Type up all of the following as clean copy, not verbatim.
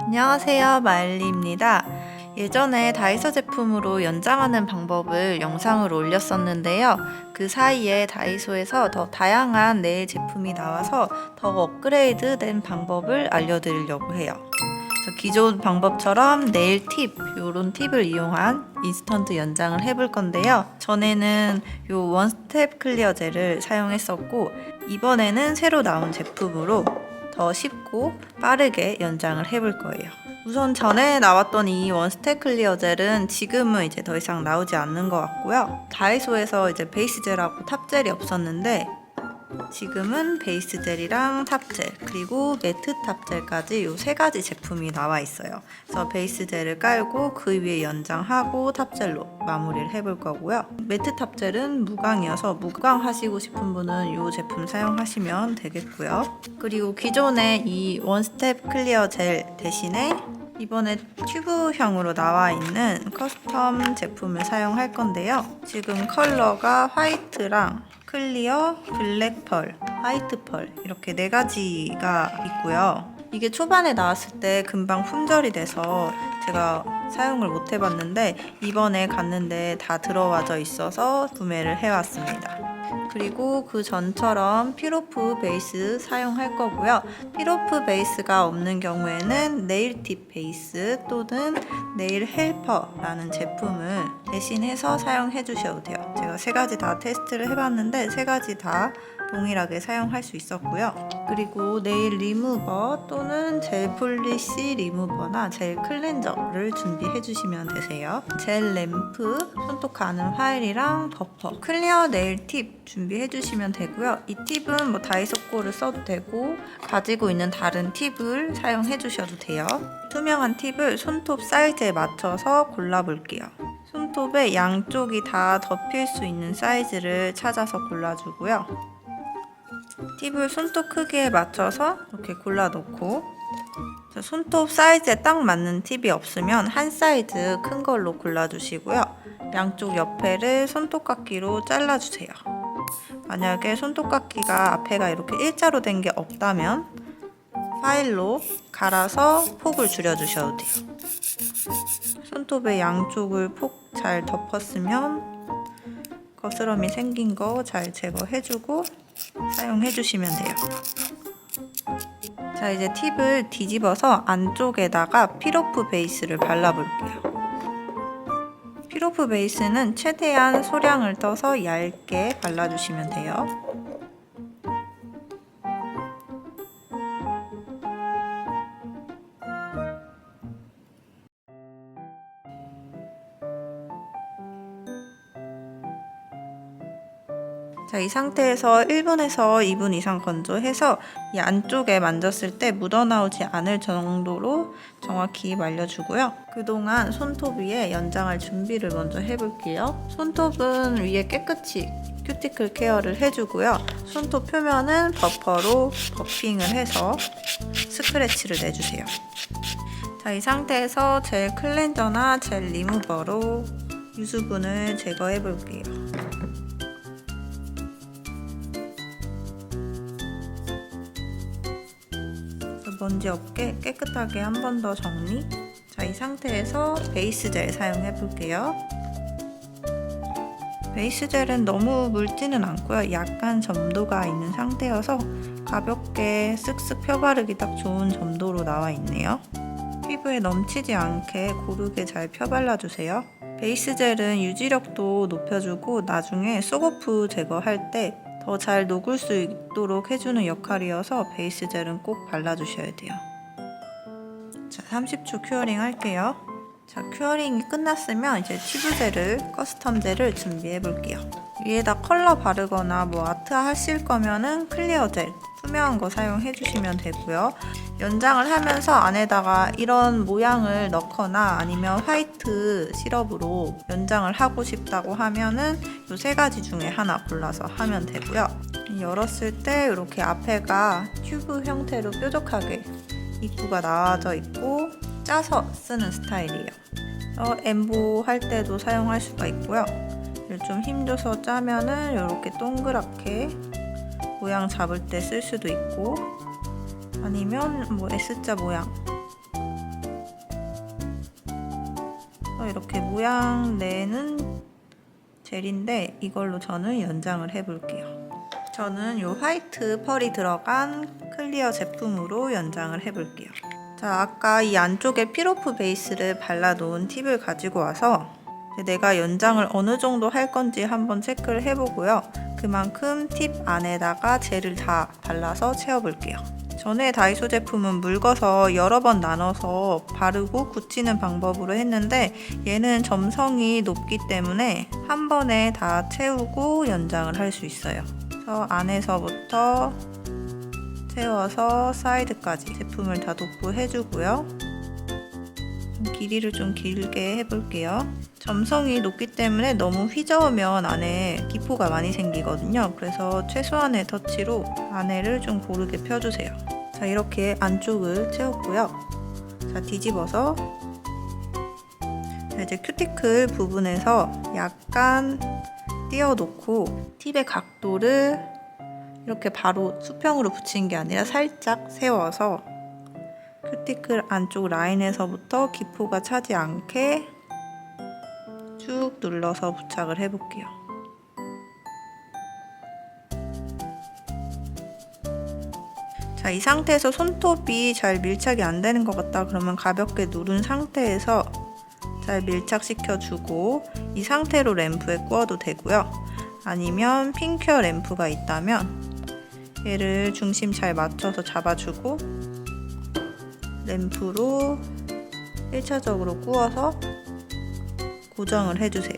안녕하세요, 마일리입니다. 예전에 다이소 제품으로 연장하는 방법을 영상으로 올렸었는데요. 그 사이에 다이소에서 더 다양한 네일 제품이 나와서 더 업그레이드 된 방법을 알려드리려고 해요. 그래서 기존 방법처럼 네일 팁, 이런 팁을 이용한 인스턴트 연장을 해볼 건데요. 전에는 이 원스텝 클리어 젤을 사용했었고, 이번에는 새로 나온 제품으로 더 쉽고 빠르게 연장을 해볼 거예요. 우선 전에 나왔던 이 원스텝 클리어 젤은 지금은 이제 더 이상 나오지 않는 것 같고요. 다이소에서 이제 베이스 젤하고 탑 젤이 없었는데 지금은 베이스 젤이랑 탑 젤, 그리고 매트 탑 젤까지 이 세 가지 제품이 나와 있어요. 그래서 베이스 젤을 깔고 그 위에 연장하고 탑 젤로 마무리를 해볼 거고요. 매트 탑 젤은 무광이어서 무광 하시고 싶은 분은 이 제품 사용하시면 되겠고요. 그리고 기존에 이 원스텝 클리어 젤 대신에 이번에 튜브형으로 나와 있는 커스텀 제품을 사용할 건데요. 지금 컬러가 화이트랑 클리어, 블랙 펄, 화이트 펄 이렇게 네 가지가 있고요. 이게 초반에 나왔을 때 금방 품절이 돼서 제가 사용을 못 해봤는데 이번에 갔는데 다 들어와져 있어서 구매를 해왔습니다. 그리고 그 전처럼 필오프 베이스 사용할 거고요. 필오프 베이스가 없는 경우에는 네일팁 베이스 또는 네일 헬퍼라는 제품을 대신해서 사용해 주셔도 돼요. 제가 세 가지 다 테스트를 해봤는데 세 가지 다 동일하게 사용할 수 있었고요. 그리고 네일 리무버 또는 젤 폴리시 리무버나 젤 클렌저를 준비해 주시면 되세요. 젤 램프, 손톱 가는 파일이랑 버퍼, 클리어 네일 팁 준비해 주시면 되고요. 이 팁은 뭐 다이소 거를 써도 되고 가지고 있는 다른 팁을 사용해 주셔도 돼요. 투명한 팁을 손톱 사이즈에 맞춰서 골라볼게요. 손톱의 양쪽이 다 덮일 수 있는 사이즈를 찾아서 골라주고요. 팁을 손톱 크기에 맞춰서 이렇게 골라 놓고, 손톱 사이즈에 딱 맞는 팁이 없으면 한 사이즈 큰 걸로 골라주시고요. 양쪽 옆에를 손톱깎이로 잘라주세요. 만약에 손톱깎이가 앞에가 이렇게 일자로 된 게 없다면 파일로 갈아서 폭을 줄여주셔도 돼요. 손톱의 양쪽을 폭 잘 덮었으면 거스러미 생긴 거 잘 제거해주고 사용해주시면 돼요. 자, 이제 팁을 뒤집어서 안쪽에다가 필오프 베이스를 발라볼게요. 필오프 베이스는 최대한 소량을 떠서 얇게 발라주시면 돼요. 자, 이 상태에서 1분에서 2분 이상 건조해서 이 안쪽에 만졌을 때 묻어나오지 않을 정도로 정확히 말려주고요. 그동안 손톱 위에 연장할 준비를 먼저 해볼게요. 손톱은 위에 깨끗이 큐티클 케어를 해주고요. 손톱 표면은 버퍼로 버핑을 해서 스크래치를 내주세요. 자, 이 상태에서 젤 클렌저나 젤 리무버로 유수분을 제거해 볼게요. 먼지 없게 깨끗하게 한 번 더 정리. 자, 이 상태에서 베이스 젤 사용해 볼게요. 베이스 젤은 너무 묽지는 않고요. 약간 점도가 있는 상태여서 가볍게 쓱쓱 펴바르기 딱 좋은 점도로 나와 있네요. 피부에 넘치지 않게 고르게 잘 펴발라주세요. 베이스 젤은 유지력도 높여주고 나중에 속어프 제거할 때 더 잘 녹을 수 있도록 해주는 역할이어서 베이스 젤은 꼭 발라주셔야 돼요. 자, 30초 큐어링 할게요. 자, 큐어링이 끝났으면 이제 튜브 젤을, 커스텀 젤을 준비해 볼게요. 위에다 컬러 바르거나 뭐 아트 하실 거면은 클리어 젤, 투명한 거 사용해 주시면 되고요. 연장을 하면서 안에다가 이런 모양을 넣거나 아니면 화이트 시럽으로 연장을 하고 싶다고 하면은 이 세 가지 중에 하나 골라서 하면 되고요. 열었을 때 이렇게 앞에가 튜브 형태로 뾰족하게 입구가 나와져 있고 짜서 쓰는 스타일이에요. 엠보 할 때도 사용할 수가 있고요. 좀 힘줘서 짜면은 이렇게 동그랗게 모양 잡을 때 쓸 수도 있고, 아니면 뭐 S자 모양 그래서 이렇게 모양 내는 젤인데 이걸로 저는 연장을 해볼게요. 저는 이 화이트 펄이 들어간 클리어 제품으로 연장을 해볼게요. 자, 아까 이 안쪽에 피로프 베이스를 발라놓은 팁을 가지고 와서 내가 연장을 어느 정도 할 건지 한번 체크를 해보고요. 그만큼 팁 안에다가 젤을 다 발라서 채워볼게요. 전에 다이소 제품은 묽어서 여러 번 나눠서 바르고 굳히는 방법으로 했는데 얘는 점성이 높기 때문에 한 번에 다 채우고 연장을 할 수 있어요. 그래서 안에서부터 채워서 사이드까지 제품을 다 도포해주고요. 길이를 좀 길게 해볼게요. 점성이 높기 때문에 너무 휘저으면 안에 기포가 많이 생기거든요. 그래서 최소한의 터치로 안에를 좀 고르게 펴주세요. 자, 이렇게 안쪽을 채웠고요. 자, 뒤집어서 이제 큐티클 부분에서 약간 띄워놓고 팁의 각도를 이렇게 바로 수평으로 붙이는 게 아니라 살짝 세워서 큐티클 안쪽 라인에서부터 기포가 차지 않게 쭉 눌러서 부착을 해볼게요. 자, 이 상태에서 손톱이 잘 밀착이 안 되는 것 같다 그러면 가볍게 누른 상태에서 잘 밀착시켜주고 이 상태로 램프에 구워도 되고요. 아니면 핀큐어 램프가 있다면 얘를 중심 잘 맞춰서 잡아주고 램프로 1차적으로 구워서 고정을 해주세요.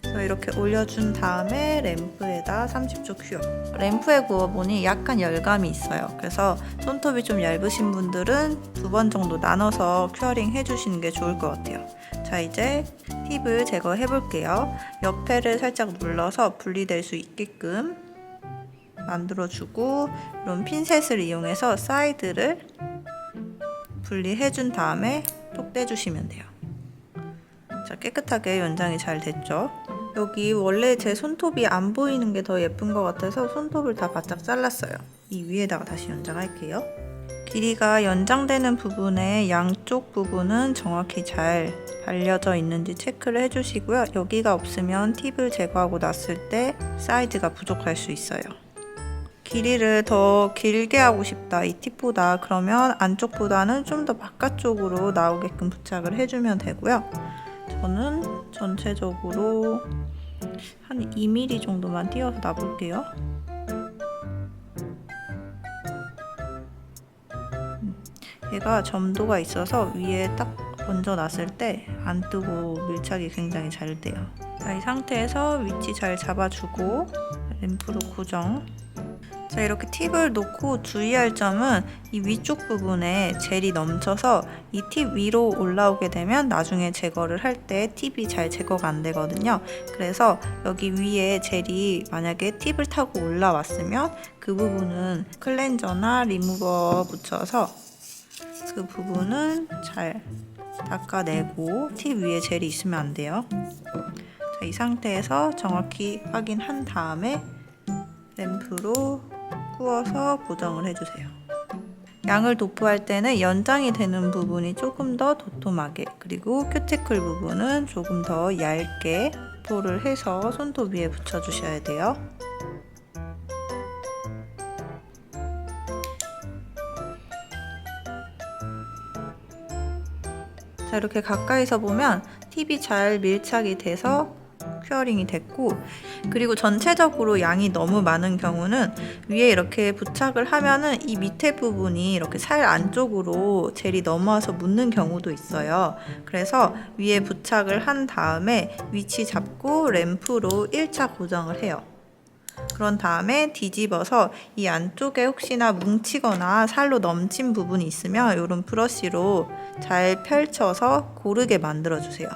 그래서 이렇게 올려준 다음에 램프에다 30초 큐어. 램프에 구워보니 약간 열감이 있어요. 그래서 손톱이 좀 얇으신 분들은 2번 정도 나눠서 큐어링 해주시는 게 좋을 것 같아요. 자, 이제 팁을 제거해 볼게요. 옆에를 살짝 눌러서 분리될 수 있게끔 만들어주고 이런 핀셋을 이용해서 사이드를 분리해준 다음에 톡 떼주시면 돼요. 자, 깨끗하게 연장이 잘 됐죠? 여기 원래 제 손톱이 안 보이는 게 더 예쁜 것 같아서 손톱을 다 바짝 잘랐어요. 이 위에다가 다시 연장할게요. 길이가 연장되는 부분의 양쪽 부분은 정확히 잘 발려져 있는지 체크를 해주시고요. 여기가 없으면 팁을 제거하고 났을 때 사이즈가 부족할 수 있어요. 길이를 더 길게 하고 싶다 이 팁보다 그러면 안쪽보다는 좀 더 바깥쪽으로 나오게끔 부착을 해주면 되고요. 저는 전체적으로 한 2mm 정도만 띄어서 놔볼게요. 얘가 점도가 있어서 위에 딱 얹어놨을 때 안 뜨고 밀착이 굉장히 잘 돼요. 자, 이 상태에서 위치 잘 잡아주고 램프로 고정. 자, 이렇게 팁을 놓고 주의할 점은 이 위쪽 부분에 젤이 넘쳐서 이 팁 위로 올라오게 되면 나중에 제거를 할 때 팁이 잘 제거가 안 되거든요. 그래서 여기 위에 젤이 만약에 팁을 타고 올라왔으면 그 부분은 클렌저나 리무버 붙여서 그 부분은 잘 닦아내고 팁 위에 젤이 있으면 안 돼요. 자, 이 상태에서 정확히 확인한 다음에 램프로 구워서 고정을 해주세요. 양을 도포할 때는 연장이 되는 부분이 조금 더 도톰하게 그리고 큐티클 부분은 조금 더 얇게 도포를 해서 손톱 위에 붙여주셔야 돼요. 자, 이렇게 가까이서 보면 팁이 잘 밀착이 돼서 큐어링이 됐고 그리고 전체적으로 양이 너무 많은 경우는 위에 이렇게 부착을 하면은 이 밑에 부분이 이렇게 살 안쪽으로 젤이 넘어와서 묻는 경우도 있어요. 그래서 위에 부착을 한 다음에 위치 잡고 램프로 1차 고정을 해요. 그런 다음에 뒤집어서 이 안쪽에 혹시나 뭉치거나 살로 넘친 부분이 있으면 이런 브러쉬로 잘 펼쳐서 고르게 만들어 주세요.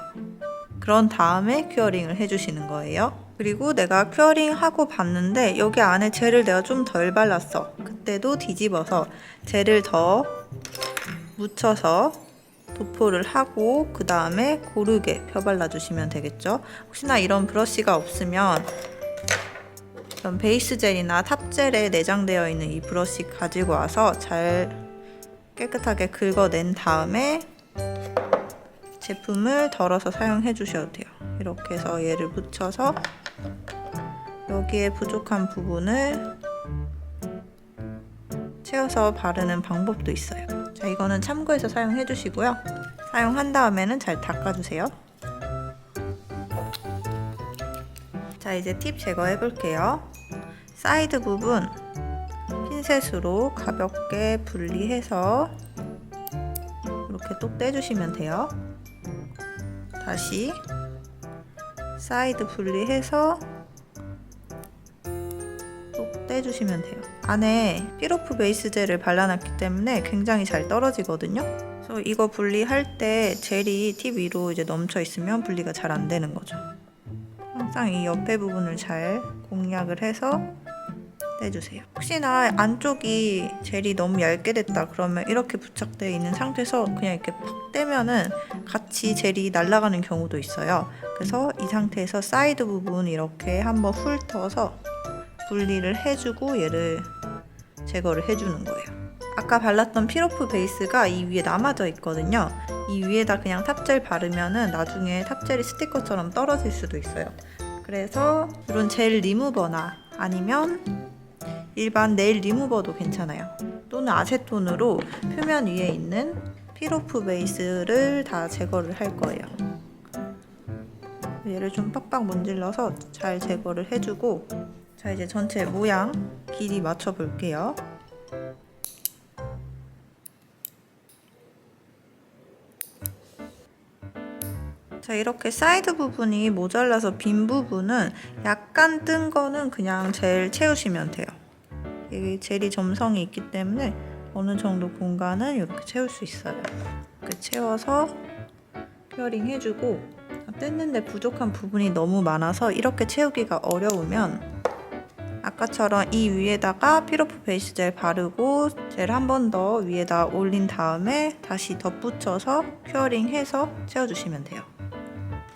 그런 다음에 큐어링을 해주시는 거예요. 그리고 내가 큐어링 하고 봤는데 여기 안에 젤을 내가 좀 덜 발랐어. 그때도 뒤집어서 젤을 더 묻혀서 도포를 하고 그 다음에 고르게 펴발라 주시면 되겠죠. 혹시나 이런 브러쉬가 없으면 이런 베이스 젤이나 탑 젤에 내장되어 있는 이 브러쉬 가지고 와서 잘 깨끗하게 긁어낸 다음에 제품을 덜어서 사용해 주셔도 돼요. 이렇게 해서 얘를 묻혀서 여기에 부족한 부분을 채워서 바르는 방법도 있어요. 자, 이거는 참고해서 사용해 주시고요. 사용한 다음에는 잘 닦아주세요. 자, 이제 팁 제거해 볼게요. 사이드 부분 핀셋으로 가볍게 분리해서 이렇게 똑 떼주시면 돼요. 다시 사이드 분리해서 똑 떼주시면 돼요. 안에 피로프 베이스 젤을 발라놨기 때문에 굉장히 잘 떨어지거든요. 그래서 이거 분리할 때 젤이 팁 위로 이제 넘쳐 있으면 분리가 잘 안 되는 거죠. 항상 이 옆에 부분을 잘 공략을 해서 떼주세요. 혹시나 안쪽이 젤이 너무 얇게 됐다 그러면 이렇게 부착되어 있는 상태에서 그냥 이렇게 팍 떼면은 같이 젤이 날아가는 경우도 있어요. 그래서 이 상태에서 사이드 부분 이렇게 한번 훑어서 분리를 해주고 얘를 제거를 해주는 거예요. 아까 발랐던 피로프 베이스가 이 위에 남아져 있거든요. 이 위에다 그냥 탑젤 바르면은 나중에 탑젤이 스티커처럼 떨어질 수도 있어요. 그래서 이런 젤 리무버나 아니면 일반 네일 리무버도 괜찮아요. 또는 아세톤으로 표면 위에 있는 피로프 베이스를 다 제거를 할 거예요. 얘를 좀 빡빡 문질러서 잘 제거를 해주고, 자, 이제 전체 모양 길이 맞춰 볼게요. 자, 이렇게 사이드 부분이 모자라서 빈 부분은 약간 뜬 거는 그냥 젤 채우시면 돼요. 이게 젤이 점성이 있기 때문에 어느 정도 공간은 이렇게 채울 수 있어요. 이렇게 채워서 큐어링 해주고, 뜯는데 부족한 부분이 너무 많아서 이렇게 채우기가 어려우면 아까처럼 이 위에다가 피로프 베이스 젤 바르고 젤 한 번 더 위에다 올린 다음에 다시 덧붙여서 큐어링 해서 채워주시면 돼요.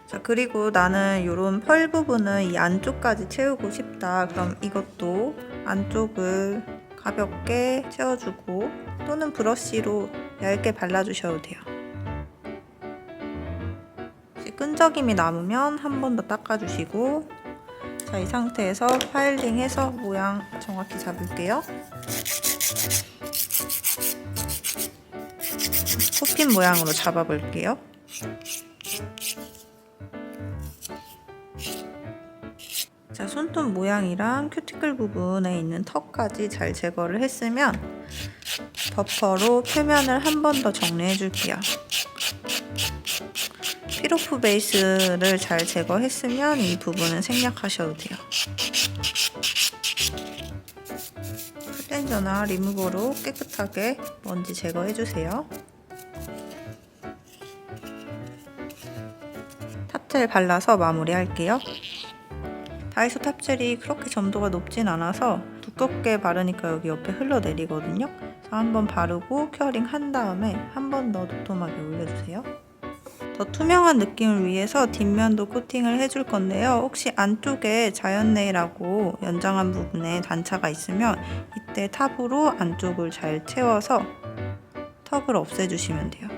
자, 그리고 나는 이런 펄 부분은 이 안쪽까지 채우고 싶다. 그럼 이것도 안쪽을 가볍게 채워주고 또는 브러쉬로 얇게 발라주셔도 돼요. 끈적임이 남으면 한 번 더 닦아주시고, 자, 이 상태에서 파일링해서 모양 정확히 잡을게요. 코핀 모양으로 잡아볼게요. 자, 손톱 모양이랑 큐티클 부분에 있는 턱까지 잘 제거를 했으면 버퍼로 표면을 한 번 더 정리해 줄게요. 피로프 베이스를 잘 제거했으면 이 부분은 생략하셔도 돼요. 클렌저나 리무버로 깨끗하게 먼지 제거해주세요. 탑젤 발라서 마무리할게요. 다이소 탑젤이 그렇게 점도가 높진 않아서 두껍게 바르니까 여기 옆에 흘러내리거든요. 그래서 한번 바르고 큐어링 한 다음에 한 번 더 도톰하게 올려주세요. 더 투명한 느낌을 위해서 뒷면도 코팅을 해줄 건데요. 혹시 안쪽에 자연 네일하고 연장한 부분에 단차가 있으면 이때 탑으로 안쪽을 잘 채워서 턱을 없애주시면 돼요.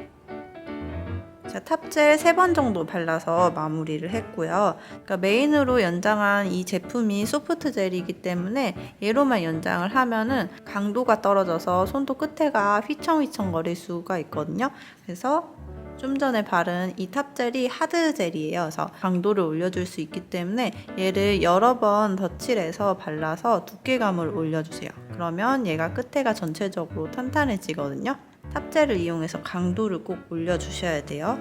자, 탑젤 3번 정도 발라서 마무리를 했고요. 그러니까 메인으로 연장한 이 제품이 소프트 젤이기 때문에 얘로만 연장을 하면은 강도가 떨어져서 손톱 끝에가 휘청휘청 거릴 수가 있거든요. 그래서 좀 전에 바른 이 탑젤이 하드 젤이에요. 그래서 강도를 올려줄 수 있기 때문에 얘를 여러 번 덧칠해서 발라서 두께감을 올려주세요. 그러면 얘가 끝에가 전체적으로 탄탄해지거든요. 탑젤을 이용해서 강도를 꼭 올려주셔야 돼요.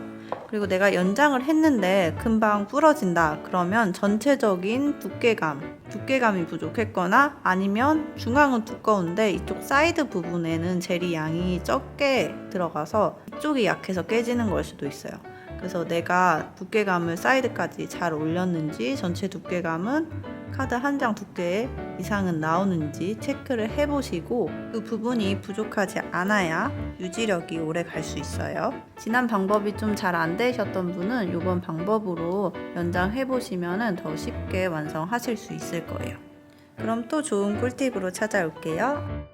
그리고 내가 연장을 했는데 금방 부러진다 그러면 전체적인 두께감이 부족했거나 아니면 중앙은 두꺼운데 이쪽 사이드 부분에는 젤이 양이 적게 들어가서 이쪽이 약해서 깨지는 걸 수도 있어요. 그래서 내가 두께감을 사이드까지 잘 올렸는지 전체 두께감은 카드 한 장 두께 이상은 나오는지 체크를 해보시고 그 부분이 부족하지 않아야 유지력이 오래 갈 수 있어요. 지난 방법이 좀 잘 안 되셨던 분은 이번 방법으로 연장해보시면 더 쉽게 완성하실 수 있을 거예요. 그럼 또 좋은 꿀팁으로 찾아올게요.